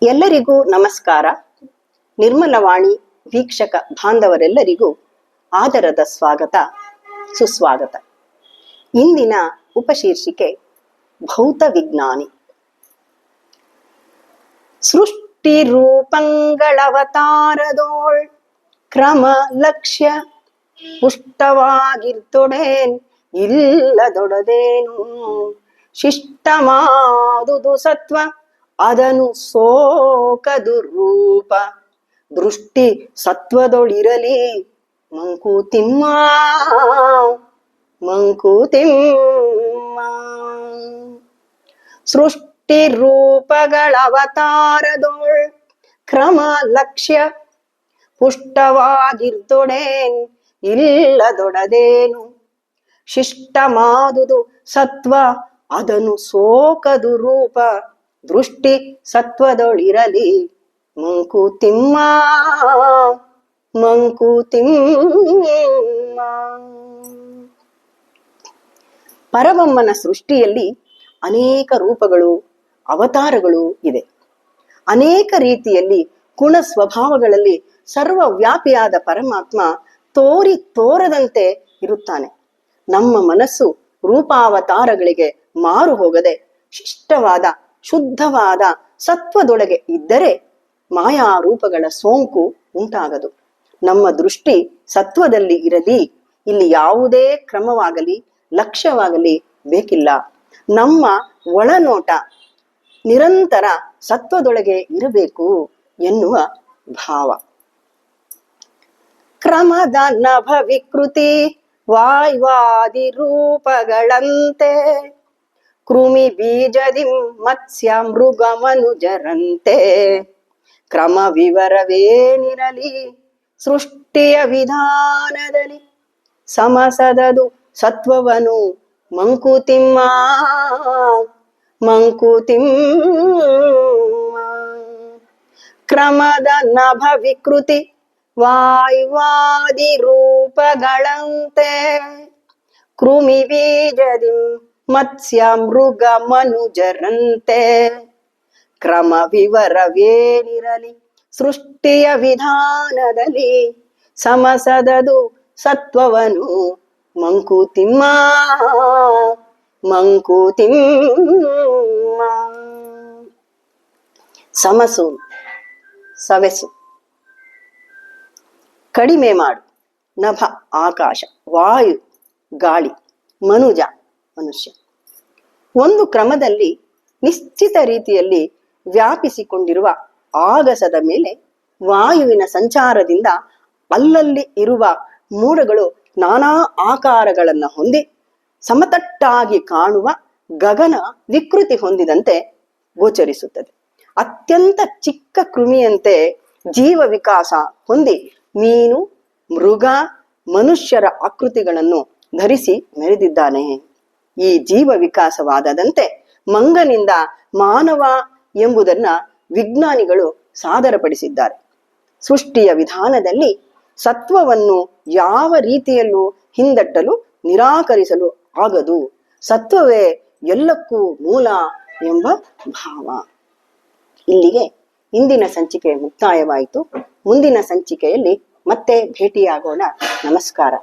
ಎಲ್ಲರಿಗೂ ನಮಸ್ಕಾರ. ನಿರ್ಮಲವಾಣಿ ವೀಕ್ಷಕ ಬಾಂಧವರೆಲ್ಲರಿಗೂ ಆದರದ ಸ್ವಾಗತ, ಸುಸ್ವಾಗತ. ಇಂದಿನ ಉಪಶೀರ್ಷಿಕೆ ಭೌತ ವಿಜ್ಞಾನಿ. ಸೃಷ್ಟಿ ರೂಪಂಗಳವತಾರದೋಳ್ ಕ್ರಮ ಲಕ್ಷ್ಯ ಪುಷ್ಟವಾಗಿರ್ತೊಡೇನ್ ಇಲ್ಲದೊಡದೇನು ಶಿಷ್ಟಮಾದುದು ಸತ್ವ ಅದನು ಸೋಕದು ರೂಪ ದೃಷ್ಟಿ ಸತ್ವದೊಳಿರಲಿ ಮಂಕುತಿಮ್ಮ ಮಂಕುತಿಮ್ಮ. ಸೃಷ್ಟಿ ರೂಪಗಳ ಅವತಾರದೋಳ್ ಕ್ರಮ ಲಕ್ಷ್ಯ ಪುಷ್ಟವಾಗಿರ್ತೊಡೇನ್ ಇಲ್ಲದೊಡದೇನು ಶಿಷ್ಟಮಾದುದು ಸತ್ವ ಅದನು ಸೋಕದು ರೂಪ ದೃಷ್ಟಿ ಸತ್ವದೊಳಿರಲಿ ಮಂಕುತಿಮ್ಮ ಮಂಕುತಿಮ್ಮ. ಪರಬ್ರಹ್ಮನ ಸೃಷ್ಟಿಯಲ್ಲಿ ಅನೇಕ ರೂಪಗಳು, ಅವತಾರಗಳು ಇದೆ. ಅನೇಕ ರೀತಿಯಲ್ಲಿ ಗುಣ ಸ್ವಭಾವಗಳಲ್ಲಿ ಸರ್ವವ್ಯಾಪಿಯಾದ ಪರಮಾತ್ಮ ತೋರಿ ತೋರದಂತೆ ಇರುತ್ತಾನೆ. ನಮ್ಮ ಮನಸ್ಸು ರೂಪಾವತಾರಗಳಿಗೆ ಮಾರು ಹೋಗದೆ ಶಿಷ್ಟವಾದ ಶುದ್ಧವಾದ ಸತ್ವದೊಳಗೆ ಇದ್ದರೆ ಮಾಯಾ ರೂಪಗಳ ಸೋಂಕು ಉಂಟಾಗದು. ನಮ್ಮ ದೃಷ್ಟಿ ಸತ್ವದಲ್ಲಿ ಇರಲಿ. ಇಲ್ಲಿ ಯಾವುದೇ ಕ್ರಮವಾಗಲಿ ಲಕ್ಷ್ಯವಾಗಲಿ ಬೇಕಿಲ್ಲ. ನಮ್ಮ ಒಳನೋಟ ನಿರಂತರ ಸತ್ವದೊಳಗೆ ಇರಬೇಕು ಎನ್ನುವ ಭಾವ. ಕ್ರಮದ ನಭ ವಿಕೃತಿ ವಾಯ್ವಾದಿ ರೂಪಗಳಂತೆ ಕೃಮಿ ಬೀಜದಿ ಮತ್ಸ್ಯ ಮೃಗ ಮನುಜರಂತೆ ಕ್ರಮ ವಿವರವೇನಿರಲಿ ಸೃಷ್ಟಿಯ ವಿಧಾನದಲ್ಲಿ ಸಮಸದದು ಸತ್ವವನು ಮಂಕುತಿಮ್ಮ ಮಂಕುತಿಮ್ಮ. ಕ್ರಮದ ನಭ ವಿಕೃತಿ ವಾಯ್ವಾದಿ ರೂಪಗಳಂತೆ ಕೃಮಿ ಬೀಜದಿ ಮತ್ಸ್ಯ ಮೃಗ ಮನುಜರಂತೆ ಕ್ರಮ ವಿವರವೇನಿರಲಿ ಸೃಷ್ಟಿಯ ವಿಧಾನದಲ್ಲಿ ಸಮಸದದು ಸತ್ವವನು ಮಂಕುತಿಮ್ಮ ಮಂಕುತಿಮ್ಮ. ಸಮಸು ಸವೆಸು, ಕಡಿಮೆ ಮಾಡು. ನಭ ಆಕಾಶ, ವಾಯು ಗಾಳಿ, ಮನುಜ ಮನುಷ್ಯ. ಒಂದು ಕ್ರಮದಲ್ಲಿ ನಿಶ್ಚಿತ ರೀತಿಯಲ್ಲಿ ವ್ಯಾಪಿಸಿಕೊಂಡಿರುವ ಆಗಸದ ಮೇಲೆ ವಾಯುವಿನ ಸಂಚಾರದಿಂದ ಅಲ್ಲಲ್ಲಿ ಇರುವ ಮೋಡಗಳು ನಾನಾ ಆಕಾರಗಳನ್ನ ಹೊಂದಿ ಸಮತಟ್ಟಾಗಿ ಕಾಣುವ ಗಗನ ವಿಕೃತಿ ಹೊಂದಿದಂತೆ ಗೋಚರಿಸುತ್ತದೆ. ಅತ್ಯಂತ ಚಿಕ್ಕ ಕೃಮಿಯಂತೆ ಜೀವ ವಿಕಾಸ ಹೊಂದಿ ಮೀನು ಮೃಗ ಮನುಷ್ಯರ ಆಕೃತಿಗಳನ್ನು ಧರಿಸಿ ಮೆರೆದಿದ್ದಾನೆ. ಈ ಜೀವ ವಿಕಾಸವಾದದಂತೆ ಮಂಗನಿಂದ ಮಾನವ ಎಂಬುದನ್ನ ವಿಜ್ಞಾನಿಗಳು ಸಾದರಪಡಿಸಿದ್ದಾರೆ. ಸೃಷ್ಟಿಯ ವಿಧಾನದಲ್ಲಿ ಸತ್ವವನ್ನು ಯಾವ ರೀತಿಯಲ್ಲೂ ಹಿಂದಟ್ಟಲು ನಿರಾಕರಿಸಲು ಆಗದು. ಸತ್ವವೇ ಎಲ್ಲಕ್ಕೂ ಮೂಲ ಎಂಬ ಭಾವ. ಇಲ್ಲಿಗೆ ಇಂದಿನ ಸಂಚಿಕೆ ಮುಕ್ತಾಯವಾಯಿತು. ಮುಂದಿನ ಸಂಚಿಕೆಯಲ್ಲಿ ಮತ್ತೆ ಭೇಟಿಯಾಗೋಣ. ನಮಸ್ಕಾರ.